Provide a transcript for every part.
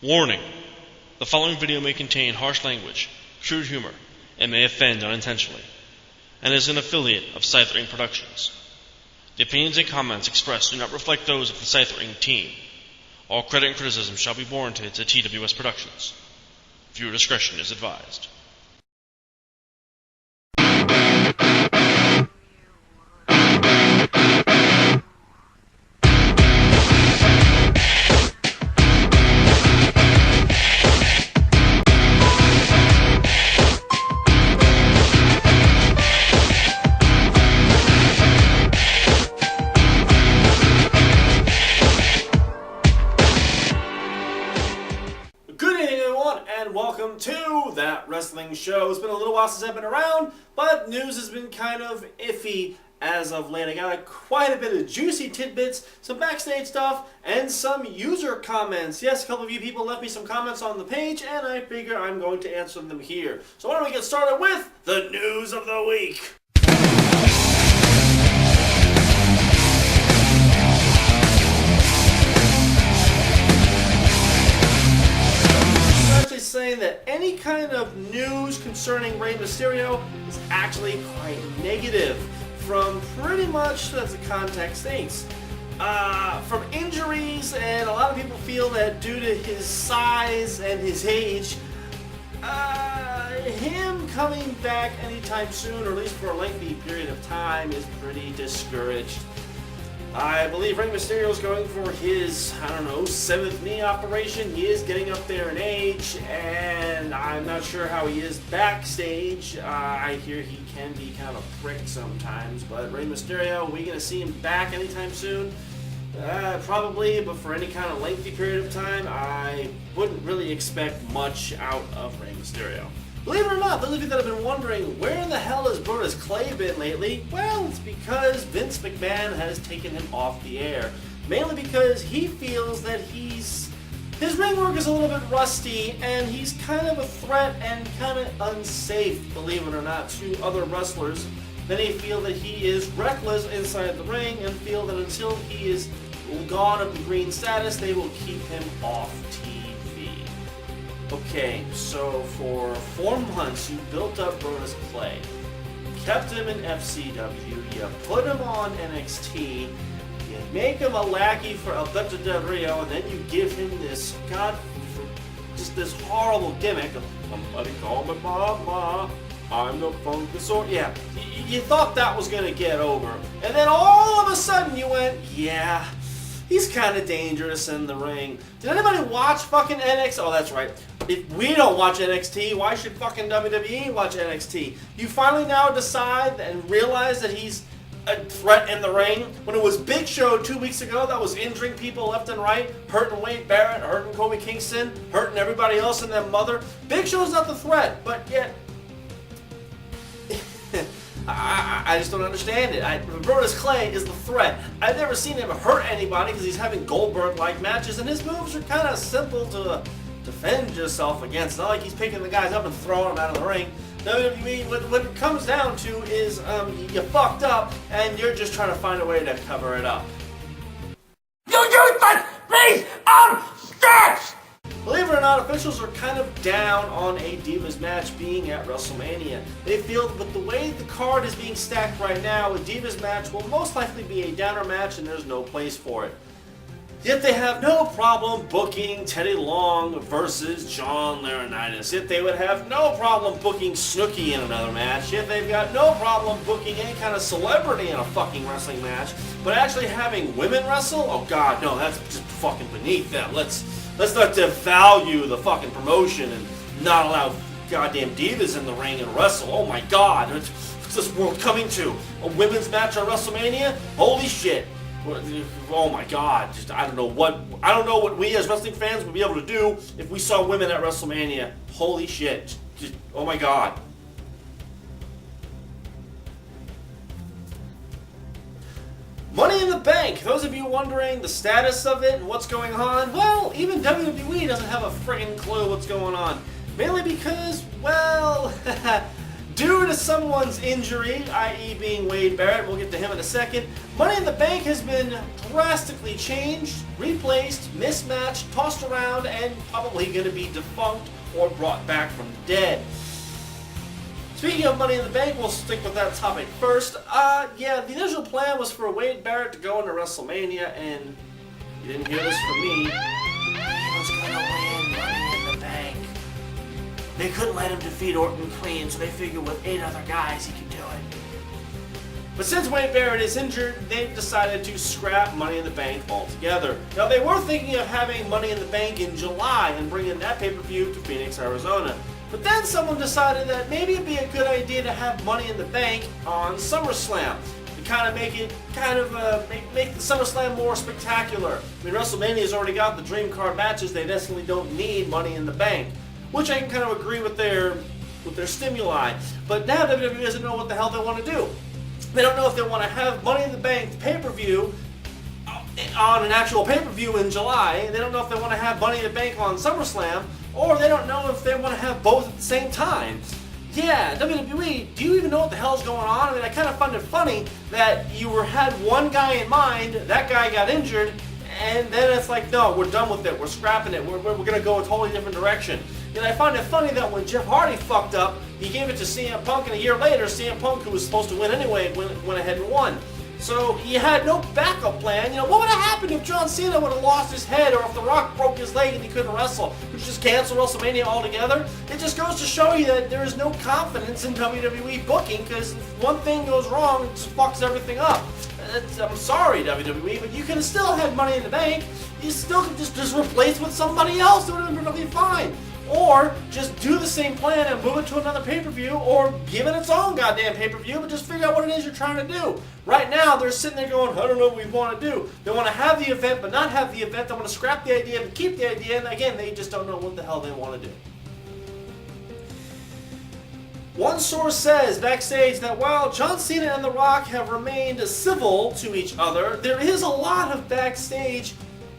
Warning: the following video may contain harsh language, crude humor, and may offend unintentionally, and is an affiliate of Scythering Productions. The opinions and comments expressed do not reflect those of the Scythering team. All credit and criticism shall be warranted to TWS Productions. Viewer discretion is advised. Welcome to That Wrestling Show. It's been a little while since I've been around, but news has been kind of iffy as of late. I got quite a bit of juicy tidbits, some backstage stuff, and some user comments. Yes, a couple of you people left me some comments on the page, and I figure I'm going to answer them here. So why don't we get started with the news of the week? Saying that any kind of news concerning Rey Mysterio is actually quite negative from pretty much, as the context states, from injuries, and a lot of people feel that due to his size and his age, him coming back anytime soon, or at least for a lengthy period of time, is pretty discouraged. I believe Rey Mysterio is going for his, 7th knee operation. He is getting up there in age, and I'm not sure how he is backstage. I hear he can be kind of a prick sometimes, but Rey Mysterio, are we going to see him back anytime soon? Probably, but for any kind of lengthy period of time, I wouldn't really expect much out of Rey Mysterio. Believe it or not, those of you that have been wondering, where in the hell has Brodus Clay been lately? Well, it's because Vince McMahon has taken him off the air. Mainly because he feels that his ring work is a little bit rusty, and he's kind of a threat and kind of unsafe, believe it or not, to other wrestlers. Many feel that he is reckless inside the ring and feel that until he is gone of the green status, they will keep him off TV. Okay, so for 4 months you built up Brodus Clay, kept him in FCW, you put him on NXT, you make him a lackey for Alberto Del Rio, and then you give him this just this horrible gimmick of somebody call me Mama, I'm the Funkasaur. Yeah, you thought that was gonna get over, and then all of a sudden you went, yeah, he's kind of dangerous in the ring. Did anybody watch fucking NXT? Oh, that's right. If we don't watch NXT, why should fucking WWE watch NXT? You finally now decide and realize that he's a threat in the ring. When it was Big Show 2 weeks ago that was injuring people left and right, hurting Wade Barrett, hurting Kobe Kingston, hurting everybody else and their mother. Big Show's not the threat, but yet I just don't understand it. Brodus Clay is the threat. I've never seen him hurt anybody because he's having Goldberg-like matches, and his moves are kind of simple to defend yourself against. It's not like he's picking the guys up and throwing them out of the ring. WWE, what it comes down to is you fucked up, and you're just trying to find a way to cover it up. You use my face on stats! Believe it or not, officials are kind of down on a Divas match being at WrestleMania. They feel that with the way the card is being stacked right now, a Divas match will most likely be a downer match and there's no place for it. Yet they have no problem booking Teddy Long versus John Laurinaitis. Yet they would have no problem booking Snooki in another match. Yet they've got no problem booking any kind of celebrity in a fucking wrestling match. But actually having women wrestle? Oh god, no, that's just fucking beneath them. Let's not devalue the fucking promotion and not allow goddamn divas in the ring and wrestle. Oh my god, what's this world coming to? A women's match on WrestleMania? Holy shit. Oh my god, I don't know what we as wrestling fans would be able to do if we saw women at WrestleMania. Holy shit. Oh my god. Money in the Bank. Those of you wondering the status of it and what's going on, well, even WWE doesn't have a friggin' clue what's going on. Mainly because, well, due to someone's injury, i.e. being Wade Barrett, we'll get to him in a second, Money in the Bank has been drastically changed, replaced, mismatched, tossed around, and probably going to be defunct or brought back from the dead. Speaking of Money in the Bank, we'll stick with that topic first. The initial plan was for Wade Barrett to go into WrestleMania, and you didn't hear this from me. He was going to win Money in the Bank. They couldn't let him defeat Orton clean, so they figured with 8 other guys he could do it. But since Wade Barrett is injured, they've decided to scrap Money in the Bank altogether. Now, they were thinking of having Money in the Bank in July and bringing that pay-per-view to Phoenix, Arizona. But then someone decided that maybe it'd be a good idea to have Money in the Bank on SummerSlam. To kind of make the SummerSlam more spectacular. I mean, WrestleMania's already got the dream card matches, they necessarily don't need Money in the Bank. Which I can kind of agree with their stimuli. But now WWE doesn't know what the hell they want to do. They don't know if they want to have Money in the Bank pay-per-view on an actual pay-per-view in July. They don't know if they want to have Money in the Bank on SummerSlam. Or they don't know if they want to have both at the same time. Yeah, WWE, do you even know what the hell's going on? I mean, I kind of find it funny that you had one guy in mind, that guy got injured, and then it's like, no, we're done with it, we're scrapping it, we're going to go a totally different direction. And I find it funny that when Jeff Hardy fucked up, he gave it to CM Punk, and a year later, CM Punk, who was supposed to win anyway, went ahead and won. So he had no backup plan. What would have happened if John Cena would have lost his head, or if The Rock broke his leg and he couldn't wrestle? Would you just cancel WrestleMania altogether? It just goes to show you that there is no confidence in WWE booking, because if one thing goes wrong, it just fucks everything up. I'm sorry, WWE, but you could have still had Money in the Bank. You still could just replace with somebody else. It would have been perfectly fine. Or just do the same plan and move it to another pay-per-view, or give it its own goddamn pay-per-view, but just figure out what it is you're trying to do. Right now, they're sitting there going, I don't know what we want to do. They want to have the event, but not have the event. They want to scrap the idea, but keep the idea. And again, they just don't know what the hell they want to do. One source says backstage that while John Cena and The Rock have remained civil to each other, there is a lot of backstage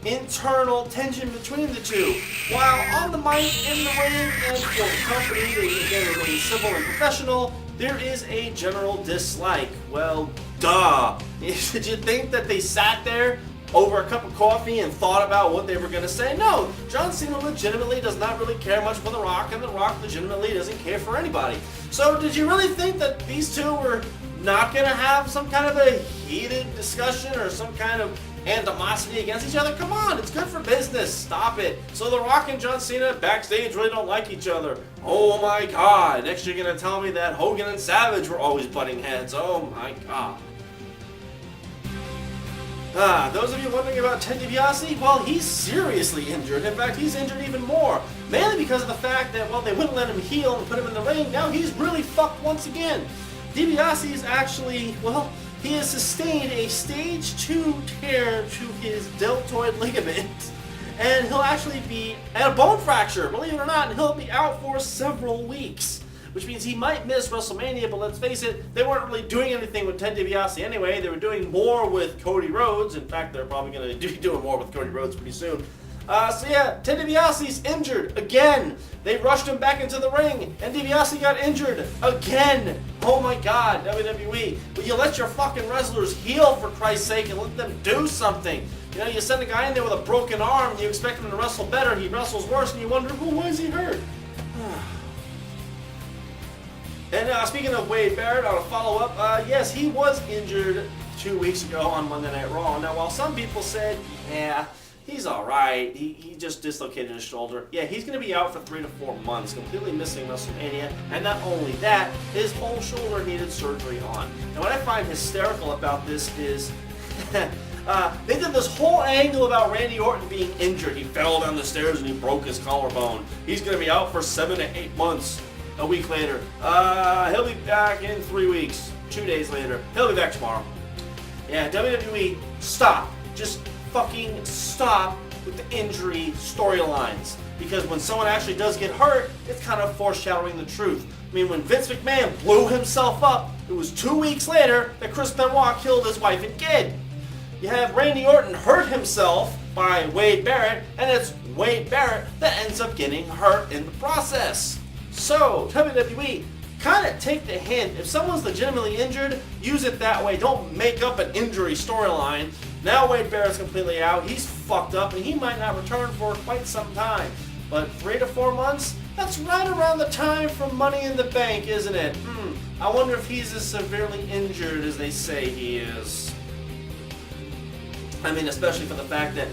internal tension between the two. While on the mic, in the ring, and for the company, they again remain civil and professional, there is a general dislike. Well, duh. Did you think that they sat there over a cup of coffee and thought about what they were going to say? No. John Cena legitimately does not really care much for The Rock, and The Rock legitimately doesn't care for anybody. So did you really think that these two were not going to have some kind of a heated discussion or some kind of animosity against each other? Come on, it's good for business. Stop it. So The Rock and John Cena backstage really don't like each other. Oh my god. Next you're going to tell me that Hogan and Savage were always butting heads. Oh my god. Those of you wondering about Ted DiBiase, well, he's seriously injured. In fact, he's injured even more. Mainly because of the fact that, well, they wouldn't let him heal and put him in the ring. Now he's really fucked once again. DiBiase is actually, well, he has sustained a stage 2 tear to his deltoid ligament, and he'll actually be at a bone fracture, believe it or not, and he'll be out for several weeks, which means he might miss WrestleMania. But let's face it, they weren't really doing anything with Ted DiBiase anyway. They were doing more with Cody Rhodes. In fact, they're probably going to be doing more with Cody Rhodes pretty soon. Ted DiBiase's injured again. They rushed him back into the ring, and DiBiase got injured again. Oh my god, WWE. Will you let your fucking wrestlers heal, for Christ's sake, and let them do something? You send a guy in there with a broken arm, and you expect him to wrestle better, he wrestles worse, and you wonder, well, why is he hurt? And speaking of Wade Barrett, on a follow-up, yes, he was injured 2 weeks ago on Monday Night Raw. Now, while some people said, yeah, he's alright, he just dislocated his shoulder, yeah, he's going to be out for 3 to 4 months, completely missing WrestleMania, and not only that, his whole shoulder needed surgery on. And what I find hysterical about this is, they did this whole angle about Randy Orton being injured. He fell down the stairs and he broke his collarbone. He's going to be out for 7 to 8 months. A week later, he'll be back in 3 weeks. 2 days later, he'll be back tomorrow. Yeah, WWE, stop. Just fucking stop with the injury storylines. Because when someone actually does get hurt, it's kind of foreshadowing the truth. I mean, when Vince McMahon blew himself up, it was 2 weeks later that Chris Benoit killed his wife and kid. You have Randy Orton hurt himself by Wade Barrett, and it's Wade Barrett that ends up getting hurt in the process. So, WWE, kind of take the hint. If someone's legitimately injured, use it that way. Don't make up an injury storyline. Now Wade Barrett's completely out. He's fucked up, and he might not return for quite some time. But 3 to 4 months? That's right around the time for Money in the Bank, isn't it? I wonder if he's as severely injured as they say he is. I mean, especially for the fact that,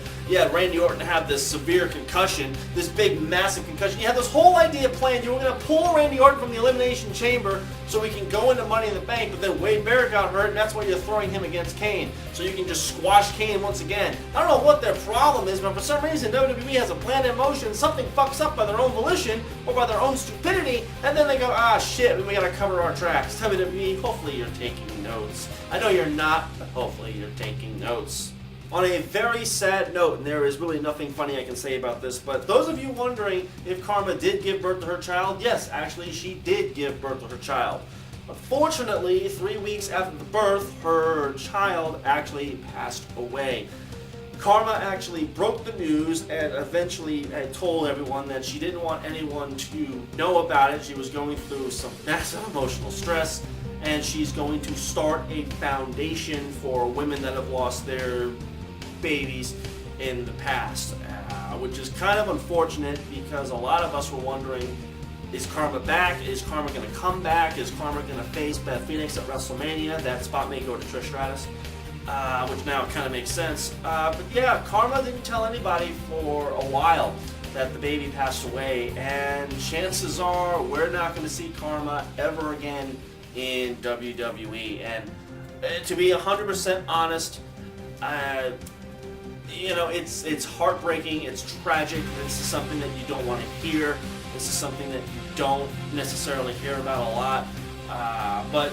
Randy Orton had this severe concussion, this big, massive concussion. You had this whole idea planned. You were going to pull Randy Orton from the Elimination Chamber so he can go into Money in the Bank, but then Wade Barrett got hurt, and that's why you're throwing him against Kane. So you can just squash Kane once again. I don't know what their problem is, but for some reason, WWE has a plan in motion, something fucks up by their own volition or by their own stupidity, and then they go, shit, we got to cover our tracks. WWE, hopefully you're taking notes. I know you're not, but hopefully you're taking notes. On a very sad note, and there is really nothing funny I can say about this, but those of you wondering if Karma did give birth to her child, yes, actually she did give birth to her child. Unfortunately, 3 weeks after the birth, her child actually passed away. Karma actually broke the news and eventually told everyone that she didn't want anyone to know about it. She was going through some massive emotional stress, and she's going to start a foundation for women that have lost their babies in the past, which is kind of unfortunate because a lot of us were wondering, is Karma back? Is Karma going to come back? Is Karma going to face Beth Phoenix at WrestleMania? That spot may go to Trish Stratus, which now kind of makes sense. But yeah, Karma didn't tell anybody for a while that the baby passed away, and chances are we're not going to see Karma ever again in WWE. And to be 100% honest, it's heartbreaking, it's tragic, this is something that you don't want to hear, this is something that you don't necessarily hear about a lot, but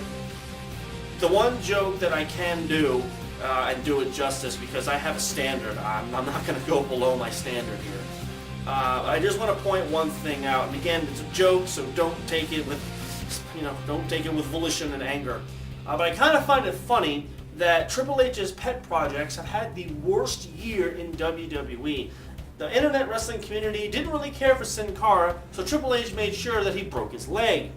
the one joke that I can do, and do it justice because I have a standard, I'm not going to go below my standard here. I just want to point one thing out, and again, it's a joke, so don't take it with volition and anger, but I kind of find it funny that Triple H's pet projects have had the worst year in WWE. The internet wrestling community didn't really care for Sin Cara, so Triple H made sure that he broke his leg.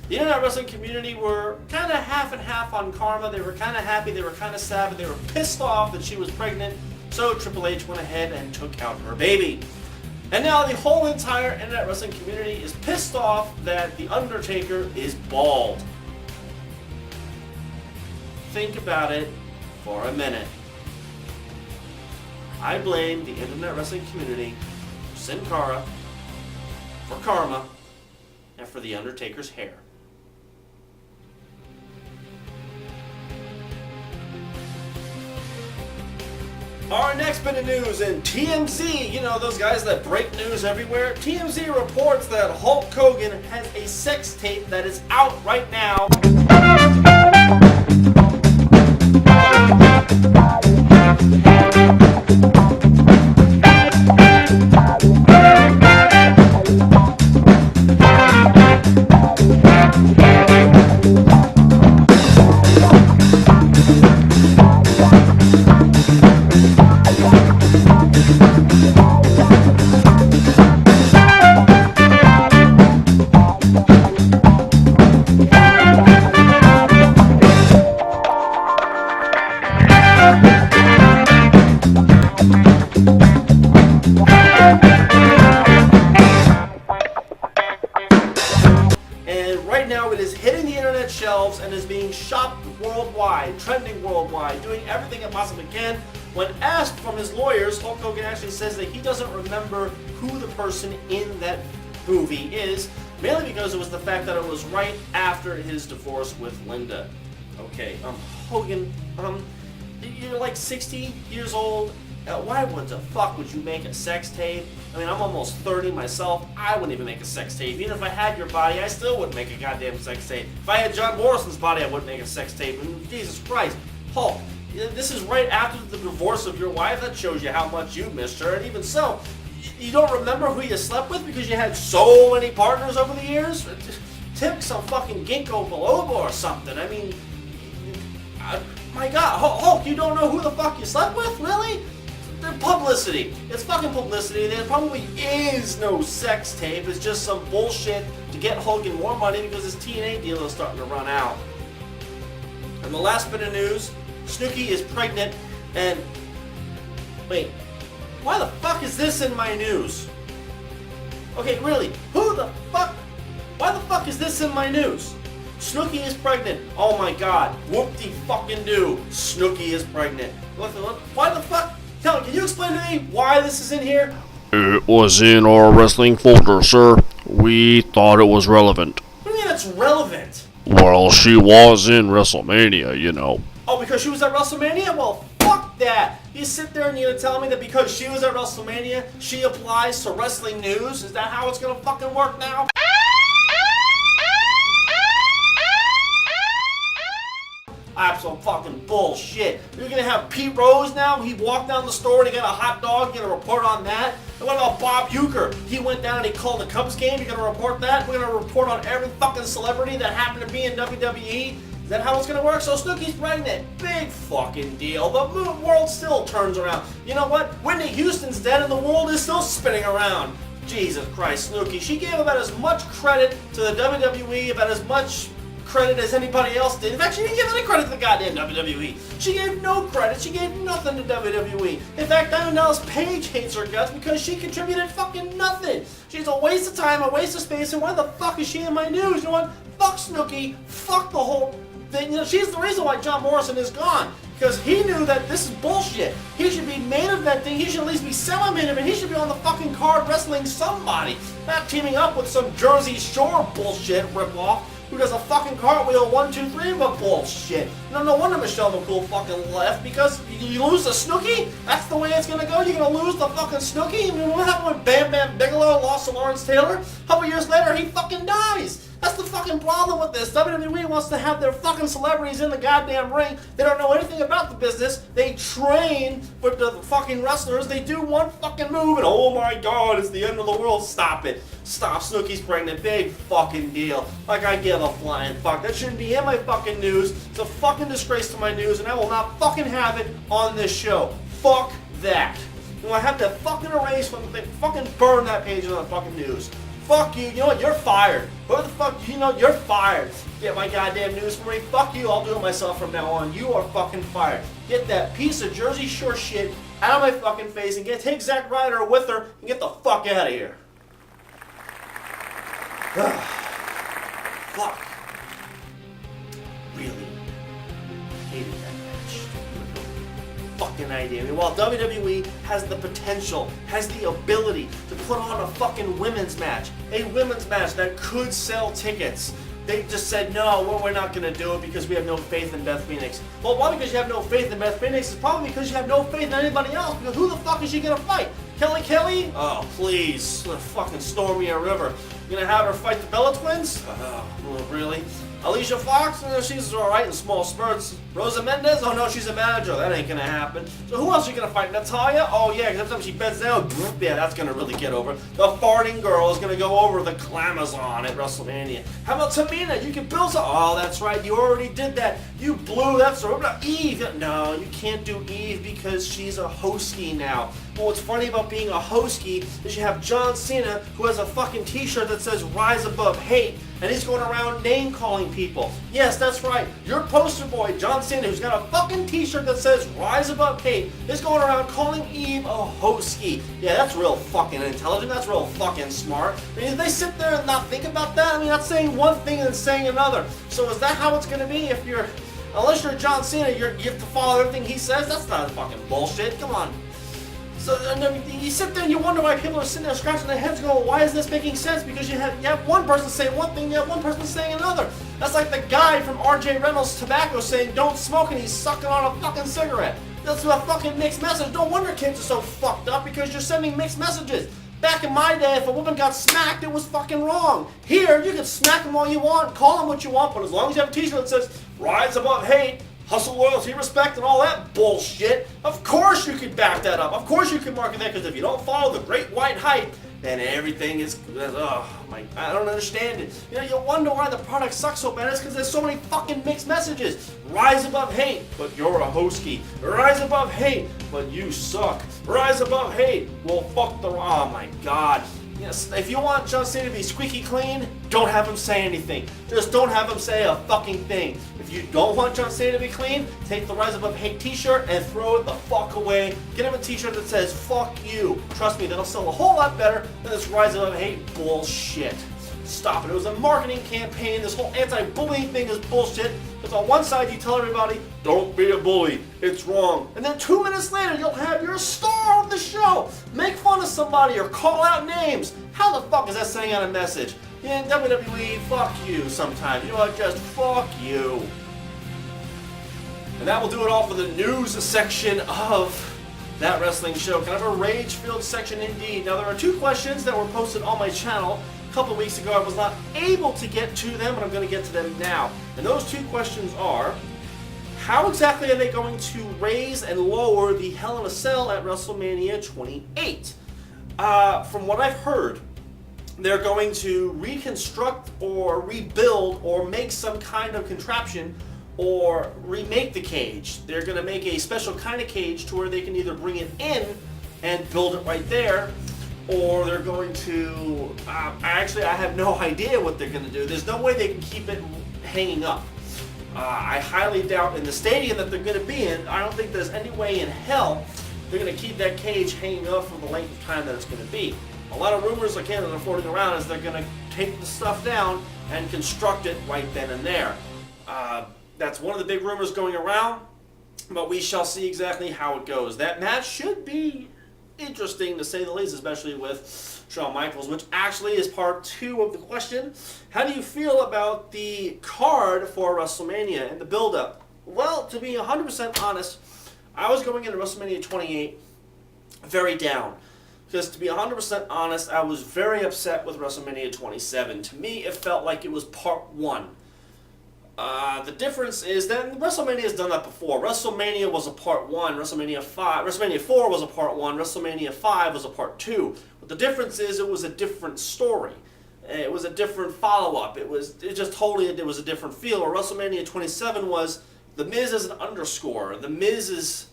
The internet wrestling community were kind of half and half on Karma. They were kind of happy, they were kind of sad, but they were pissed off that she was pregnant, so Triple H went ahead and took out her baby. And now the whole entire internet wrestling community is pissed off that The Undertaker is bald. Think about it for a minute. I blame the internet wrestling community for Sin Cara, for Karma, and for The Undertaker's hair. Our next bit of news in TMZ, those guys that break news everywhere. TMZ reports that Hulk Hogan has a sex tape that is out right now. Shelves and is being shopped worldwide, trending worldwide, doing everything it possibly can. When asked from his lawyers, Hulk Hogan actually says that he doesn't remember who the person in that movie is, mainly because it was the fact that it was right after his divorce with Linda. Okay, Hogan, you're like 60 years old. Why the fuck would you make a sex tape? I mean, I'm almost 30 myself. I wouldn't even make a sex tape. Even if I had your body, I still wouldn't make a goddamn sex tape. If I had John Morrison's body, I wouldn't make a sex tape. And Jesus Christ, Hulk, this is right after the divorce of your wife. That shows you how much you missed her. And even so, you don't remember who you slept with because you had so many partners over the years? Take some fucking ginkgo biloba or something. I mean, my God, Hulk, you don't know who the fuck you slept with? Really? they're publicity. It's fucking publicity. There probably is no sex tape. It's just some bullshit to get Hogan more money because his TNA deal is starting to run out. And the last bit of news, Snooki is pregnant and... Wait, why the fuck is this in my news? Okay, really, who the fuck? Why the fuck is this in my news? Snooki is pregnant. Oh my god. Whoop-de-fucking-do. Snooki is pregnant. Why the fuck? Tell me, can you explain to me why this is in here? It was in our wrestling folder, sir. We thought it was relevant. What do you mean it's relevant? Well, she was in WrestleMania, you know. Oh, because she was at WrestleMania? Well, fuck that. You sit there and you're gonna tell me that because she was at WrestleMania, she applies to wrestling news? Is that how it's gonna fucking work now? Absolute fucking bullshit. You're gonna have Pete Rose now? He walked down the store and he got a hot dog. You're gonna report on that? And what about Bob Uecker? He went down and he called a Cubs game. You're gonna report that? We're gonna report on every fucking celebrity that happened to be in WWE? Is that how it's gonna work? So Snooki's pregnant. Big fucking deal. The world still turns around. You know what? Whitney Houston's dead and the world is still spinning around. Jesus Christ, Snooki. She gave about as much credit to the WWE, about as much credit as anybody else did. In fact, she didn't give any credit to the goddamn WWE. She gave no credit. She gave nothing to WWE. In fact, Diamond Dallas Page hates her guts because she contributed fucking nothing. She's a waste of time, a waste of space, and why the fuck is she in my news? You know what? Fuck Snooki. Fuck the whole thing. You know, she's the reason why John Morrison is gone. Because he knew that this is bullshit. He should be main eventing. He should at least be semi-main event. He should be on the fucking card wrestling somebody. Not teaming up with some Jersey Shore bullshit ripoff who does a fucking cartwheel 1, 2, 3 but bullshit. No wonder Michelle McCool fucking left because you lose the Snooki? That's the way it's gonna go? You're gonna lose the fucking Snooki? I mean, what happened when Bam Bam Bigelow lost to Lawrence Taylor? A couple years later, he fucking dies. That's the fucking problem with this. WWE wants to have their fucking celebrities in the goddamn ring. They don't know anything about the business. They train with the fucking wrestlers. They do one fucking move and oh my god, it's the end of the world. Stop it. Stop. Snooki's pregnant. Big fucking deal. Like I give a flying fuck. That shouldn't be in my fucking news. It's a fucking disgrace to my news and I will not fucking have it on this show. Fuck that. You know, I have to fucking erase from the thing. Fucking burn that page on the fucking news. Fuck you. You know what? You're fired. Who the fuck? You know, you're fired. Get my goddamn news for me. Fuck you. I'll do it myself from now on. You are fucking fired. Get that piece of Jersey Shore shit out of my fucking face and take Zack Ryder with her and get the fuck out of here. Fuck. Really? Hated that match. Fucking idea. I mean, while WWE has the potential, has the ability to put on a fucking women's match, a women's match that could sell tickets, they just said, no, we're not going to do it because we have no faith in Beth Phoenix. Well, why? Because you have no faith in Beth Phoenix? It's probably because you have no faith in anybody else, because who the fuck is she going to fight? Kelly? Oh, please. Fucking Stormy a River. You gonna have her fight the Bella Twins? Oh, really? Alicia Fox? She's alright in small spurts. Rosa Mendez? Oh no, she's a manager. That ain't gonna happen. So who else are you gonna fight? Natalia? Oh yeah, because every time she bends down, yeah, that's gonna really get over. The farting girl is gonna go over the Glamazon at WrestleMania. How about Tamina? You can build some. Oh, that's right. You already did that. You blew that. So what about Eve? No, you can't do Eve because she's a hostie now. Well, what's funny about being a hostie is you have John Cena who has a fucking t-shirt that says Rise Above Hate and he's going around name-calling people. Yes, that's right. Your poster boy, John Cena, who's got a fucking t-shirt that says Rise Above Hate, is going around calling Eve a hostie. Yeah, that's real fucking intelligent. That's real fucking smart. I mean, if they sit there and not think about that, I mean, that's saying one thing and saying another. So is that how it's going to be if you're... Unless you're John Cena, you have to follow everything he says? That's not fucking bullshit. Come on. So you sit there and you wonder why people are sitting there scratching their heads going, why is this making sense? Because you have one person saying one thing, you have one person saying another. That's like the guy from R.J. Reynolds Tobacco saying don't smoke and he's sucking on a fucking cigarette. That's a fucking mixed message. No wonder kids are so fucked up because you're sending mixed messages. Back in my day, if a woman got smacked, it was fucking wrong. Here, you can smack them all you want, call them what you want, but as long as you have a t-shirt that says Rise Above Hate, hustle, loyalty, respect, and all that bullshit, of course you could back that up. Of course you could market that, because if you don't follow the great white hype, and everything is, I don't understand it. You know, you wonder why the product sucks so bad. It's because there's so many fucking mixed messages. Rise above hate, but you're a hosky. Rise above hate, but you suck. Rise above hate, well, fuck the, oh my god. Yes, if you want John Cena to be squeaky clean, don't have him say anything. Just don't have him say a fucking thing. If you don't want John Cena to be clean, take the Rise Above Hate t-shirt and throw it the fuck away. Get him a t-shirt that says, fuck you. Trust me, that'll sell a whole lot better than this Rise Above Hate bullshit. Stop it. It was a marketing campaign. This whole anti-bullying thing is bullshit. Because on one side you tell everybody, don't be a bully, it's wrong. And then 2 minutes later you'll have your star on the show. Make fun of somebody or call out names. How the fuck is that sending out a message? Yeah, WWE, fuck you sometimes. You know what, just fuck you. And that will do it all for the news section of That Wrestling Show. Kind of a rage-filled section indeed. Now there are 2 questions that were posted on my channel a couple of weeks ago. I was not able to get to them, but I'm going to get to them now. And those 2 questions are, how exactly are they going to raise and lower the Hell in a Cell at WrestleMania 28? From what I've heard, they're going to reconstruct or rebuild or make some kind of contraption or remake the cage. They're going to make a special kind of cage to where they can either bring it in and build it right there, or they're going to, I have no idea what they're going to do. There's no way they can keep it hanging up. I highly doubt in the stadium that they're going to be in, I don't think there's any way in hell they're going to keep that cage hanging up for the length of time that it's going to be. A lot of rumors again that are floating around is they're going to take the stuff down and construct it right then and there. That's one of the big rumors going around, but we shall see exactly how it goes. That match should be interesting to say the least, especially with Shawn Michaels, which actually is part 2 of the question. How do you feel about the card for WrestleMania and the build-up? Well, to be 100% honest, I was going into WrestleMania 28 very down. Because to be 100% honest, I was very upset with WrestleMania 27. To me, it felt like it was part 1. The difference is that WrestleMania has done that before. WrestleMania was a part 1, WrestleMania 4 was a part 1, WrestleMania 5 was a part 2. But the difference is it was a different story. It was a different follow-up. It was a different feel. Or WrestleMania 27 was, The Miz is an underscore. The Miz is...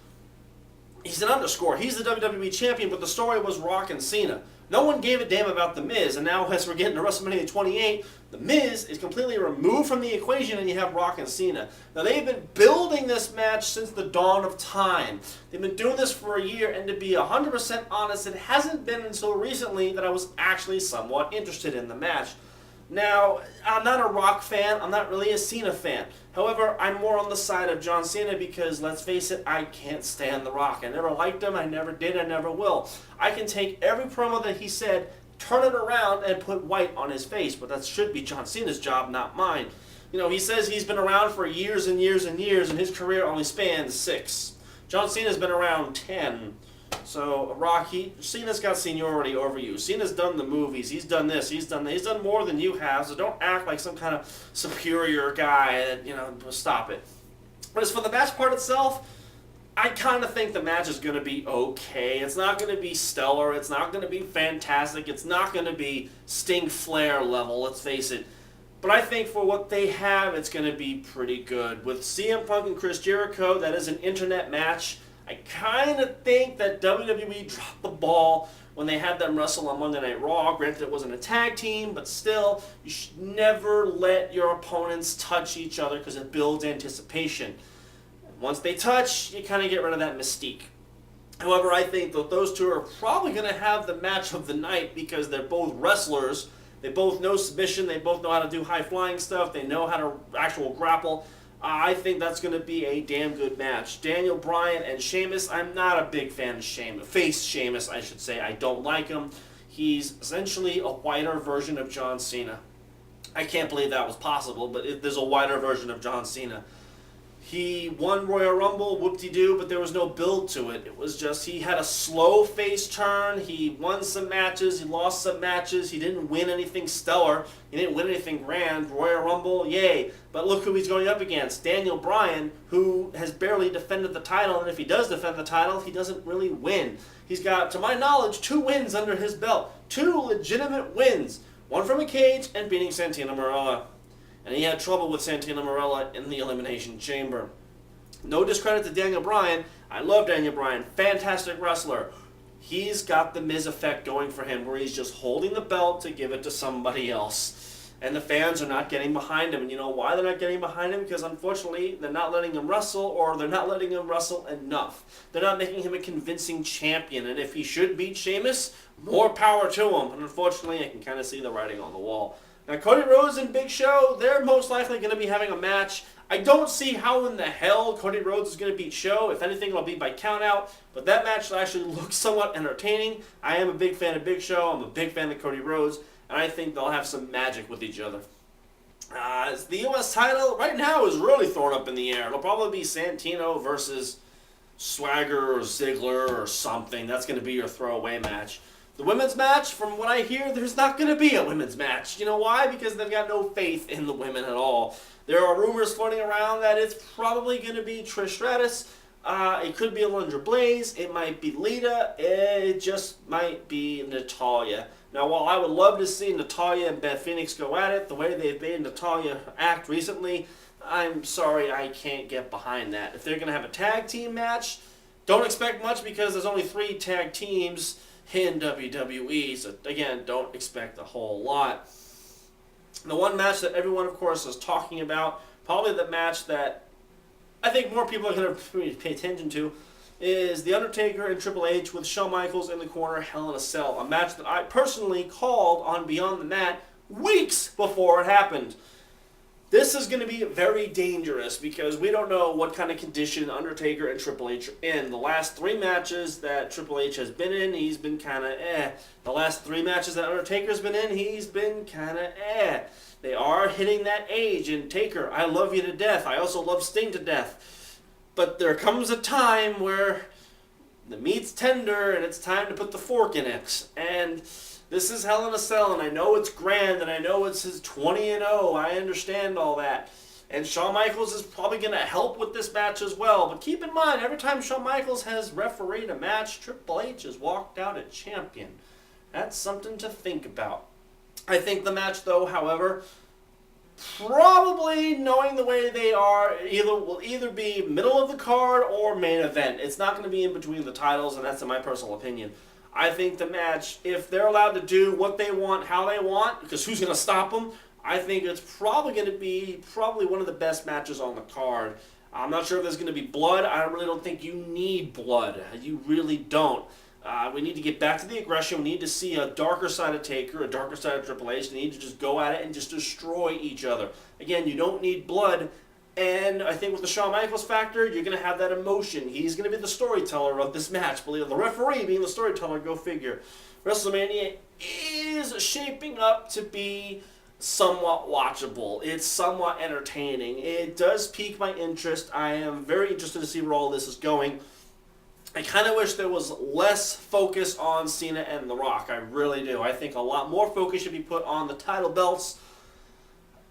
He's an underscore. He's the WWE champion, but the story was Rock and Cena. No one gave a damn about The Miz, and now as we're getting to WrestleMania 28, The Miz is completely removed from the equation, and you have Rock and Cena. Now, they've been building this match since the dawn of time. They've been doing this for a year, and to be 100% honest, it hasn't been until recently that I was actually somewhat interested in the match. Now, I'm not a Rock fan, I'm not really a Cena fan. However, I'm more on the side of John Cena because, let's face it, I can't stand The Rock. I never liked him, I never did, I never will. I can take every promo that he said, turn it around, and put white on his face, but that should be John Cena's job, not mine. You know, he says he's been around for years and years and years, and his career only spans 6. John Cena's been around 10. So, Cena's got seniority over you. Cena's done the movies. He's done this. He's done that. He's done more than you have. So don't act like some kind of superior guy that, stop it. But as for the match part itself, I kind of think the match is going to be okay. It's not going to be stellar. It's not going to be fantastic. It's not going to be Sting Flair level, let's face it. But I think for what they have, it's going to be pretty good. With CM Punk and Chris Jericho, that is an internet match. I kind of think that WWE dropped the ball when they had them wrestle on Monday Night Raw. Granted, it wasn't a tag team, but still, you should never let your opponents touch each other because it builds anticipation. Once they touch, you kind of get rid of that mystique. However, I think that those two are probably going to have the match of the night because they're both wrestlers. They both know submission. They both know how to do high-flying stuff. They know how to actual grapple. I think that's going to be a damn good match. Daniel Bryan and Sheamus, I'm not a big fan of Sheamus. Sheamus, I should say. I don't like him. He's essentially a whiter version of John Cena. I can't believe that was possible, but there's a whiter version of John Cena. He won Royal Rumble, whoop-de-doo, but there was no build to it. It was just he had a slow face turn. He won some matches. He lost some matches. He didn't win anything stellar. He didn't win anything grand. Royal Rumble, yay. But look who he's going up against. Daniel Bryan, who has barely defended the title, and if he does defend the title, he doesn't really win. He's got, to my knowledge, 2 wins under his belt. 2 legitimate wins. One from a cage and beating Santino Marella. And he had trouble with Santino Marella in the Elimination Chamber. No discredit to Daniel Bryan. I love Daniel Bryan. Fantastic wrestler. He's got the Miz effect going for him where he's just holding the belt to give it to somebody else. And the fans are not getting behind him. And you know why they're not getting behind him? Because unfortunately, they're not letting him wrestle, or they're not letting him wrestle enough. They're not making him a convincing champion. And if he should beat Sheamus, more power to him. And unfortunately, I can kind of see the writing on the wall. Now, Cody Rhodes and Big Show, they're most likely going to be having a match. I don't see how in the hell Cody Rhodes is going to beat Show. If anything, it'll be by countout. But that match actually looks somewhat entertaining. I am a big fan of Big Show. I'm a big fan of Cody Rhodes. And I think they'll have some magic with each other. The U.S. title right now is really thrown up in the air. It'll probably be Santino versus Swagger or Ziggler or something. That's going to be your throwaway match. The women's match, from what I hear, there's not going to be a women's match. You know why? Because they've got no faith in the women at all. There are rumors floating around that it's probably going to be Trish Stratus. It could be Alundra Blaze. It might be Lita. It just might be Natalya. Now, while I would love to see Natalya and Beth Phoenix go at it, the way they've made Natalya act recently, I'm sorry, I can't get behind that. If they're going to have a tag team match, don't expect much because there's only 3 tag teams in WWE, so again, don't expect a whole lot. The one match that everyone, of course, is talking about, probably the match that I think more people are going to pay attention to, is The Undertaker and Triple H with Shawn Michaels in the corner, Hell in a Cell. A match that I personally called on Beyond the Mat weeks before it happened. This is going to be very dangerous because we don't know what kind of condition Undertaker and Triple H are in. The last 3 matches that Triple H has been in, he's been kind of The last 3 matches that Undertaker's been in, he's been kind of They are hitting that age, and Taker, I love you to death. I also love Sting to death. But there comes a time where the meat's tender and it's time to put the fork in it. And this is Hell in a Cell, and I know it's grand, and I know it's his 20-0. I understand all that. And Shawn Michaels is probably going to help with this match as well. But keep in mind, every time Shawn Michaels has refereed a match, Triple H has walked out a champion. That's something to think about. I think the match, though, however, probably knowing the way they are, will either be middle of the card or main event. It's not going to be in between the titles, and that's in my personal opinion. I think the match, if they're allowed to do what they want, how they want, because who's going to stop them, I think it's probably going to be one of the best matches on the card. I'm not sure if there's going to be blood. I really don't think you need blood. You really don't. We need to get back to the aggression. We need to see a darker side of Taker, a darker side of Triple H. They need to just go at it and just destroy each other. Again, you don't need blood. And I think with the Shawn Michaels factor, you're going to have that emotion. He's going to be the storyteller of this match. Believe it, the referee being the storyteller, go figure. WrestleMania is shaping up to be somewhat watchable. It's somewhat entertaining. It does pique my interest. I am very interested to see where all this is going. I kind of wish there was less focus on Cena and The Rock. I really do. I think a lot more focus should be put on the title belts.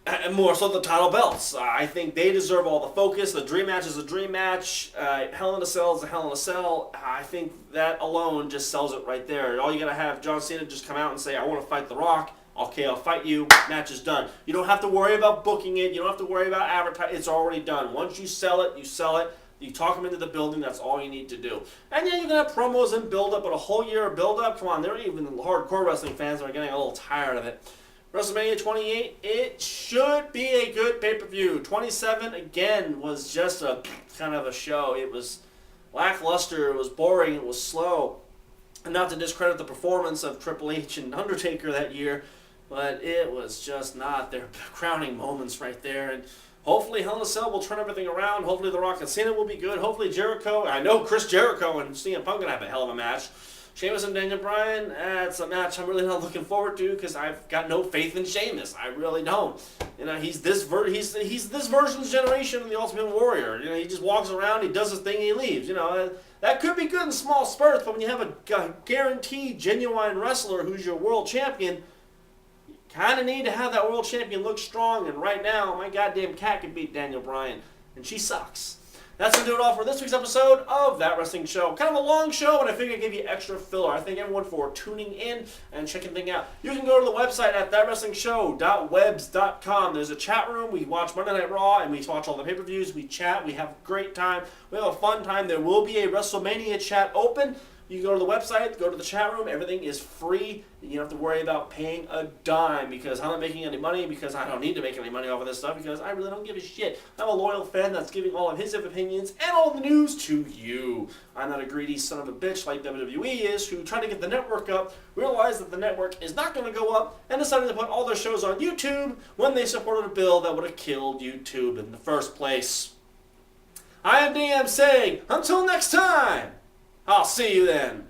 And more so the title belts. I think they deserve all the focus. The dream match is a dream match. Hell in a Cell is a Hell in a Cell. I think that alone just sells it right there. All you got to have John Cena just come out and say, I want to fight The Rock. Okay, I'll fight you. Match is done. You don't have to worry about booking it. You don't have to worry about advertising. It's already done. Once you sell it, you sell it. You talk them into the building. That's all you need to do. And yeah, you're going to have promos and build-up, but a whole year of build-up? Come on, there are even hardcore wrestling fans that are getting a little tired of it. WrestleMania 28, it should be a good pay-per-view. 27, again, was just a kind of a show. It was lackluster, it was boring, it was slow. And not to discredit the performance of Triple H and Undertaker that year, but it was just not their crowning moments right there. And hopefully Hell in a Cell will turn everything around. Hopefully The Rock and Cena will be good. Hopefully Jericho, I know Chris Jericho and CM Punk are going to have a hell of a match. Sheamus and Daniel Bryan, it's a match I'm really not looking forward to because I've got no faith in Sheamus. I really don't. You know, he's this version's generation of the Ultimate Warrior. You know, he just walks around, he does his thing, and he leaves. You know, that could be good in small spurts, but when you have a guaranteed, genuine wrestler who's your world champion, you kind of need to have that world champion look strong. And right now, my goddamn cat can beat Daniel Bryan, and she sucks. That's going to do it all for this week's episode of That Wrestling Show. Kind of a long show, and I figured I'd give you extra filler. I thank everyone for tuning in and checking things out. You can go to the website at thatwrestlingshow.webs.com. There's a chat room. We watch Monday Night Raw, and we watch all the pay-per-views. We chat. We have a great time. We have a fun time. There will be a WrestleMania chat open. You can go to the website, go to the chat room. Everything is free. You don't have to worry about paying a dime because I'm not making any money, because I don't need to make any money off of this stuff, because I really don't give a shit. I'm a loyal fan that's giving all of his opinions and all the news to you. I'm not a greedy son of a bitch like WWE is, who tried to get the network up, realized that the network is not going to go up, and decided to put all their shows on YouTube when they supported a bill that would have killed YouTube in the first place. I am DM saying, until next time, I'll see you then.